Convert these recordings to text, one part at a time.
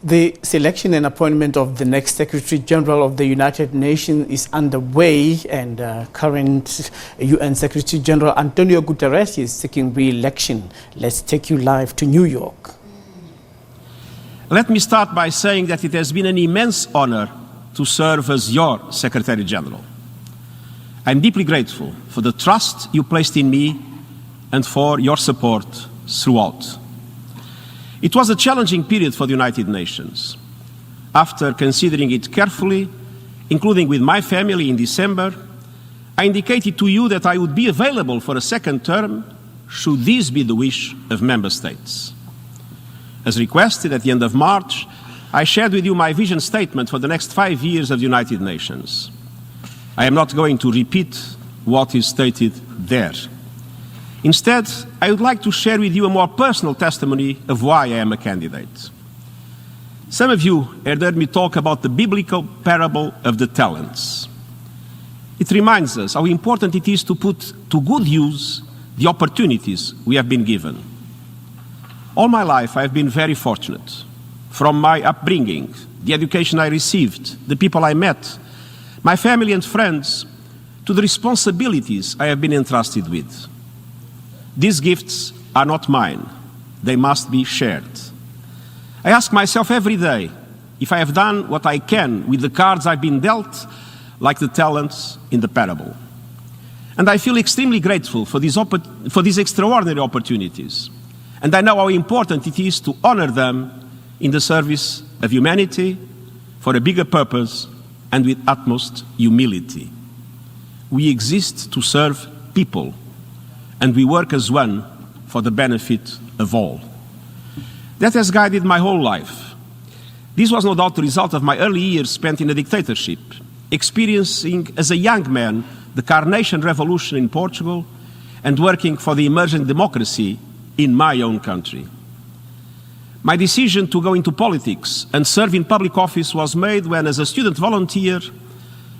The selection and appointment of the next Secretary General of the United Nations is underway, and current UN Secretary General Antonio Guterres is seeking re-election. Let's take you live to New York. Let me start by saying that it has been an immense honor to serve as your Secretary General. I'm deeply grateful for the trust you placed in me and for your support throughout. It was a challenging period for the United Nations. After considering it carefully, including with my family in December, I indicated to you that I would be available for a second term should this be the wish of Member States. As requested at the end of March, I shared with you my vision statement for the next 5 years of the United Nations. I am not going to repeat what is stated there. Instead, I would like to share with you a more personal testimony of why I am a candidate. Some of you have heard me talk about the biblical parable of the talents. It reminds us how important it is to put to good use the opportunities we have been given. All my life I have been very fortunate. From my upbringing, the education I received, the people I met, my family and friends, to the responsibilities I have been entrusted with. These gifts are not mine. They must be shared. I ask myself every day if I have done what I can with the cards I've been dealt, like the talents in the parable. And I feel extremely grateful for these extraordinary opportunities. And I know how important it is to honor them in the service of humanity, for a bigger purpose, and with utmost humility. We exist to serve people, and we work as one for the benefit of all. That has guided my whole life. This was no doubt the result of my early years spent in a dictatorship, experiencing as a young man the carnation revolution in Portugal and working for the emerging democracy in my own country. My decision to go into politics and serve in public office was made when, as a student volunteer,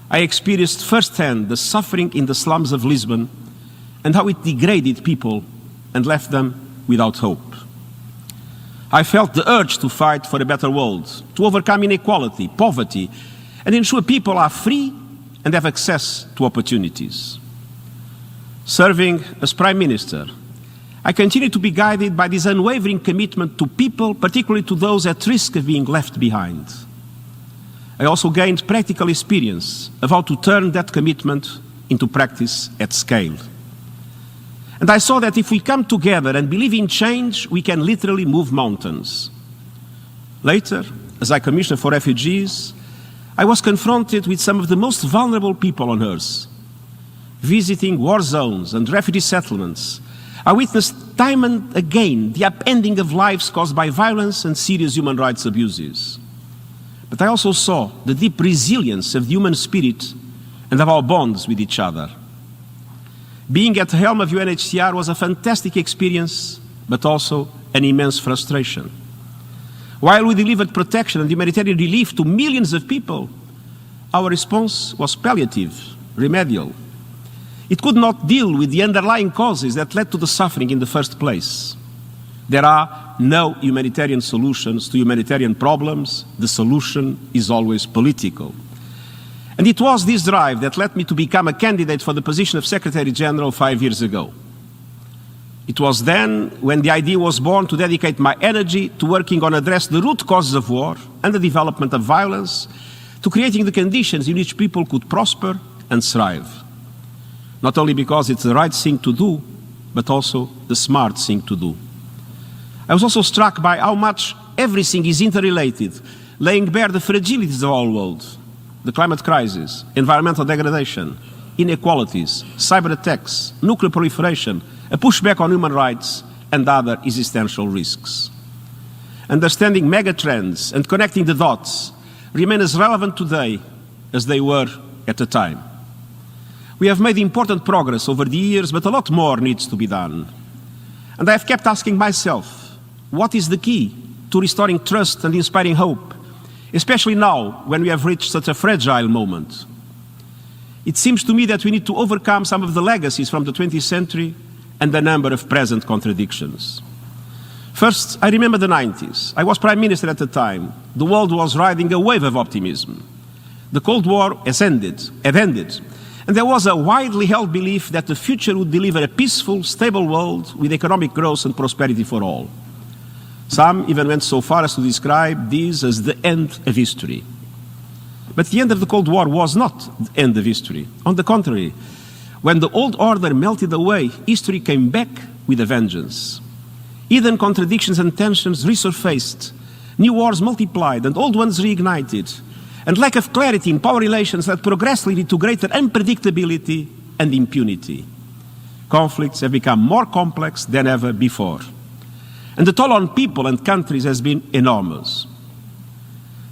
I experienced firsthand the suffering in the slums of Lisbon and how it degraded people and left them without hope. I felt the urge to fight for a better world, to overcome inequality, poverty, and ensure people are free and have access to opportunities. Serving as Prime Minister, I continue to be guided by this unwavering commitment to people, particularly to those at risk of being left behind. I also gained practical experience of how to turn that commitment into practice at scale. And I saw that if we come together and believe in change, we can literally move mountains. Later, as High Commissioner for Refugees, I was confronted with some of the most vulnerable people on earth. Visiting war zones and refugee settlements, I witnessed time and again the upending of lives caused by violence and serious human rights abuses. But I also saw the deep resilience of the human spirit and of our bonds with each other. Being at the helm of UNHCR was a fantastic experience, but also an immense frustration. While we delivered protection and humanitarian relief to millions of people, our response was palliative, remedial. It could not deal with the underlying causes that led to the suffering in the first place. There are no humanitarian solutions to humanitarian problems. The solution is always political. And it was this drive that led me to become a candidate for the position of Secretary General 5 years ago. It was then when the idea was born to dedicate my energy to working on addressing the root causes of war and the development of violence, to creating the conditions in which people could prosper and thrive. Not only because it's the right thing to do, but also the smart thing to do. I was also struck by how much everything is interrelated, laying bare the fragilities of our world. The climate crisis, environmental degradation, inequalities, cyber attacks, nuclear proliferation, a pushback on human rights, and other existential risks. Understanding megatrends and connecting the dots remain as relevant today as they were at the time. We have made important progress over the years, but a lot more needs to be done. And I have kept asking myself, what is the key to restoring trust and inspiring hope, especially now when we have reached such a fragile moment? It seems to me that we need to overcome some of the legacies from the 20th century and a number of present contradictions. First, I remember the 90s. I was Prime Minister at the time. The world was riding a wave of optimism. The Cold War had ended, and there was a widely held belief that the future would deliver a peaceful, stable world with economic growth and prosperity for all. Some even went so far as to describe this as the end of history. But the end of the Cold War was not the end of history. On the contrary, when the old order melted away, history came back with a vengeance. Hidden contradictions and tensions resurfaced, new wars multiplied and old ones reignited, and lack of clarity in power relations led progressively to greater unpredictability and impunity. Conflicts have become more complex than ever before, and the toll on people and countries has been enormous.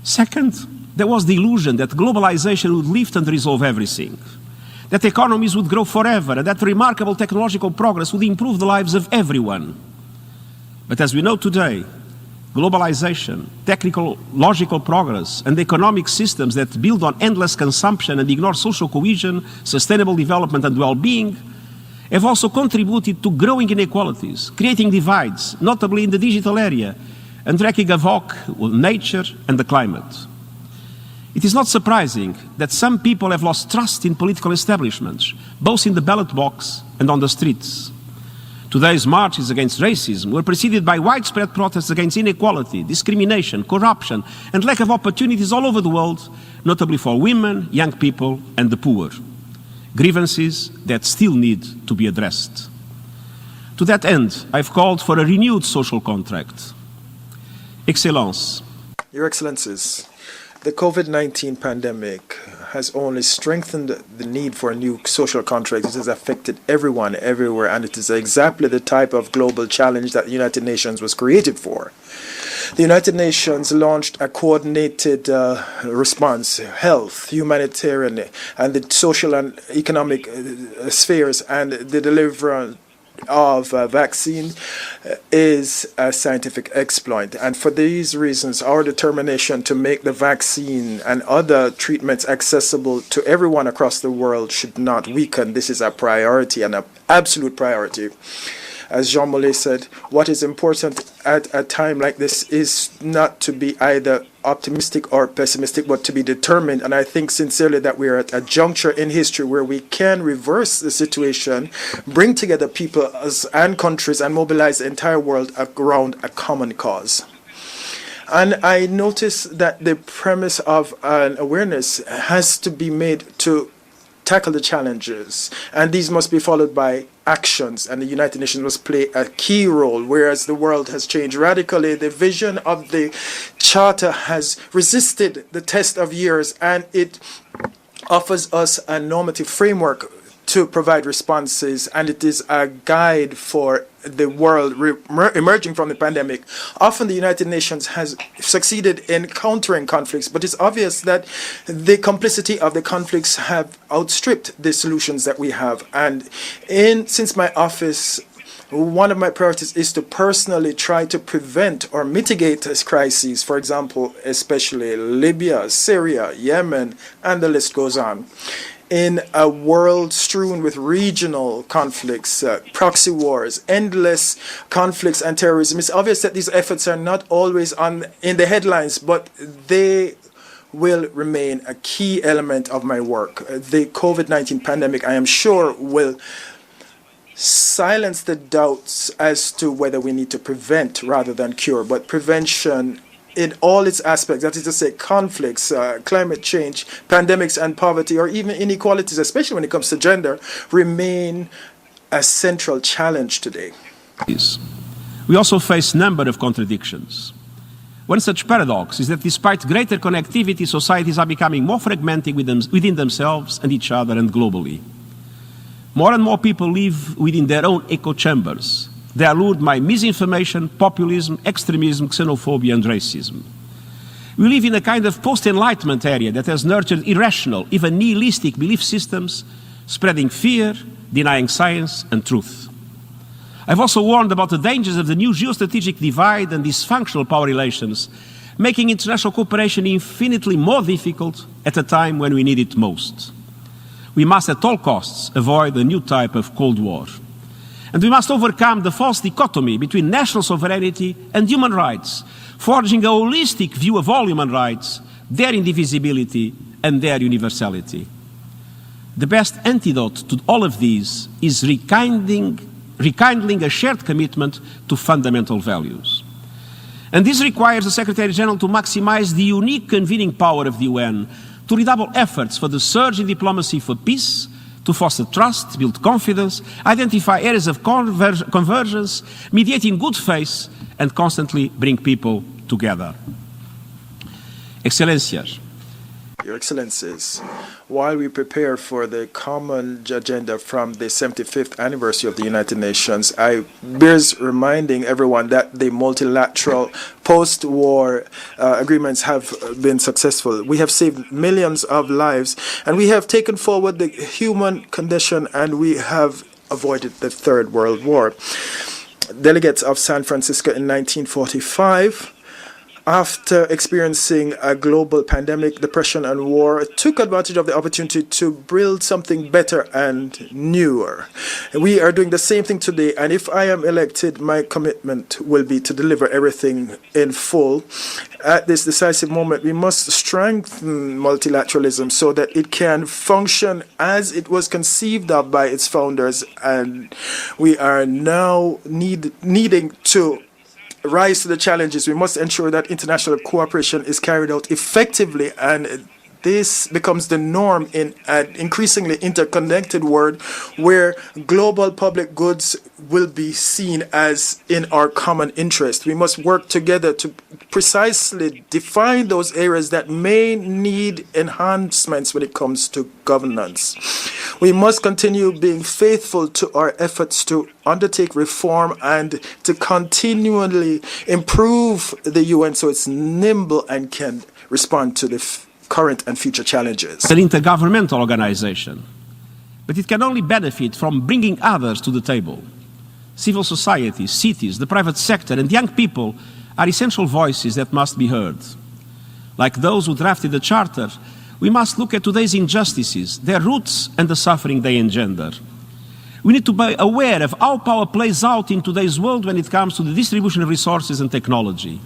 Second, there was the illusion that globalization would lift and resolve everything, that economies would grow forever, and that remarkable technological progress would improve the lives of everyone. But as we know today, globalization, technological progress, and economic systems that build on endless consumption and ignore social cohesion, sustainable development, and well-being have also contributed to growing inequalities, creating divides, notably in the digital area, and wreaking havoc with nature and the climate. It is not surprising that some people have lost trust in political establishments, both in the ballot box and on the streets. Today's marches against racism were preceded by widespread protests against inequality, discrimination, corruption, and lack of opportunities all over the world, notably for women, young people, and the poor. Grievances that still need to be addressed. To that end, I've called for a renewed social contract. Excellence. Your Excellencies, the COVID-19 pandemic has only strengthened the need for a new social contract. It has affected everyone, everywhere, and it is exactly the type of global challenge that the United Nations was created for. The United Nations launched a coordinated response, health, humanitarian, and the social and economic spheres, and the delivery of vaccine is a scientific exploit. And for these reasons, our determination to make the vaccine and other treatments accessible to everyone across the world should not weaken. This is a priority, and an absolute priority. As Jean Monnet said, what is important at a time like this is not to be either optimistic or pessimistic, but to be determined. And I think sincerely that we are at a juncture in history where we can reverse the situation, bring together people and countries, and mobilize the entire world around a common cause. And I notice that the premise of an awareness has to be made to tackle the challenges, and these must be followed by actions, and the United Nations must play a key role. Whereas the world has changed radically, the vision of the Charter has resisted the test of years, and it offers us a normative framework to provide responses, and it is a guide for the world emerging from the pandemic. Often the United Nations has succeeded in countering conflicts, but it's obvious that the complicity of the conflicts have outstripped the solutions that we have. And since my office, one of my priorities is to personally try to prevent or mitigate these crises, for example, especially Libya, Syria, Yemen, and the list goes on. In a world strewn with regional conflicts, proxy wars, endless conflicts and terrorism, it's obvious that these efforts are not always in the headlines, but they will remain a key element of my work. The COVID-19 pandemic, I am sure, will silence the doubts as to whether we need to prevent rather than cure, but prevention in all its aspects, that is to say conflicts, climate change, pandemics and poverty, or even inequalities, especially when it comes to gender, remain a central challenge today. We also face a number of contradictions. One such paradox is that despite greater connectivity, societies are becoming more fragmented within themselves and each other and globally. More and more people live within their own echo chambers. They are lured by misinformation, populism, extremism, xenophobia, and racism. We live in a kind of post-enlightenment area that has nurtured irrational, even nihilistic belief systems, spreading fear, denying science and truth. I've also warned about the dangers of the new geostrategic divide and dysfunctional power relations, making international cooperation infinitely more difficult at a time when we need it most. We must at all costs avoid a new type of Cold War. And we must overcome the false dichotomy between national sovereignty and human rights, forging a holistic view of all human rights, their indivisibility and their universality. The best antidote to all of these is rekindling a shared commitment to fundamental values. And this requires the Secretary-General to maximize the unique convening power of the UN, to redouble efforts for the surge in diplomacy for peace, to foster trust, build confidence, identify areas of convergence, mediate in good faith, and constantly bring people together. Excelências, Your Excellencies, while we prepare for the common agenda from the 75th anniversary of the United Nations, I bears reminding everyone that the multilateral post-war agreements have been successful. We have saved millions of lives, and we have taken forward the human condition, and we have avoided the Third World War. Delegates of San Francisco in 1945, after experiencing a global pandemic, depression, and war, took advantage of the opportunity to build something better and newer. We are doing the same thing today, and if I am elected, my commitment will be to deliver everything in full. At this decisive moment, we must strengthen multilateralism so that it can function as it was conceived of by its founders, and we are now needing to rise to the challenges. We must ensure that international cooperation is carried out effectively, and this becomes the norm in an increasingly interconnected world where global public goods will be seen as in our common interest. We must work together to precisely define those areas that may need enhancements when it comes to governance. We must continue being faithful to our efforts to undertake reform and to continually improve the UN so it's nimble and can respond to the current and future challenges. An intergovernmental organization, but it can only benefit from bringing others to the table. Civil society, cities, the private sector, and young people are essential voices that must be heard. Like those who drafted the Charter, we must look at today's injustices, their roots, and the suffering they engender. We need to be aware of how power plays out in today's world when it comes to the distribution of resources and technology.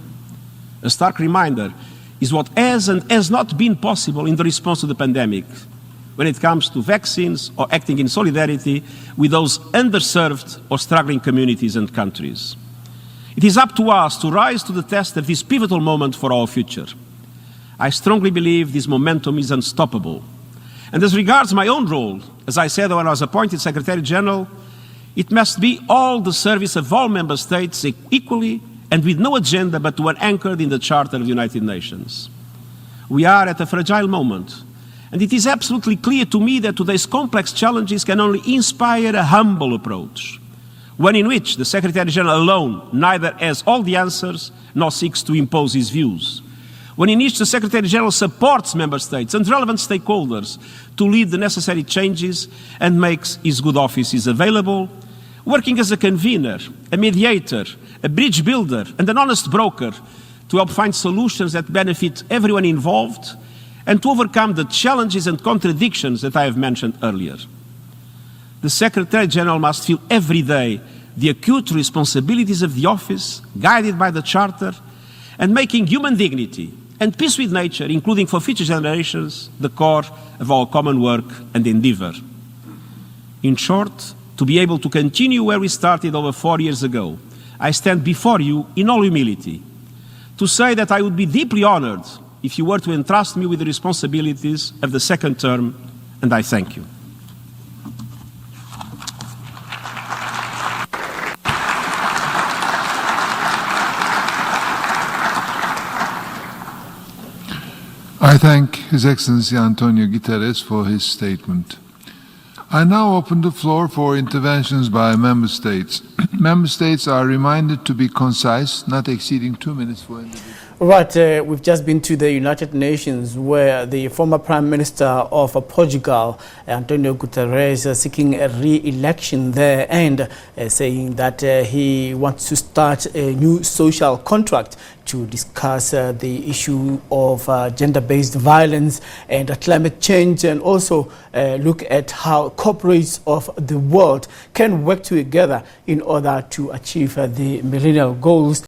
A stark reminder is what has and has not been possible in the response to the pandemic, when it comes to vaccines or acting in solidarity with those underserved or struggling communities and countries. It is up to us to rise to the test of this pivotal moment for our future. I strongly believe this momentum is unstoppable. And as regards my own role, as I said when I was appointed Secretary General, it must be all the service of all member states equally and with no agenda but one anchored in the Charter of the United Nations. We are at a fragile moment, and it is absolutely clear to me that today's complex challenges can only inspire a humble approach, one in which the Secretary General alone neither has all the answers nor seeks to impose his views, one in which the Secretary General supports member states and relevant stakeholders to lead the necessary changes and makes his good offices available, working as a convener, a mediator, a bridge builder, and an honest broker to help find solutions that benefit everyone involved and to overcome the challenges and contradictions that I have mentioned earlier. The Secretary General must feel every day the acute responsibilities of the office, guided by the Charter, and making human dignity and peace with nature, including for future generations, the core of our common work and endeavour. In short, to be able to continue where we started over 4 years ago, I stand before you in all humility to say that I would be deeply honoured if you were to entrust me with the responsibilities of the second term, and I thank you. I thank His Excellency Antonio Guterres for his statement. I now open the floor for interventions by Member States. Member States are reminded to be concise, not exceeding 2 minutes for individual. Right, we've just been to the United Nations where the former Prime Minister of Portugal, Antonio Guterres, is seeking a re-election there and saying that he wants to start a new social contract to discuss the issue of gender-based violence and climate change, and also look at how corporates of the world can work together in order to achieve the millennial goals.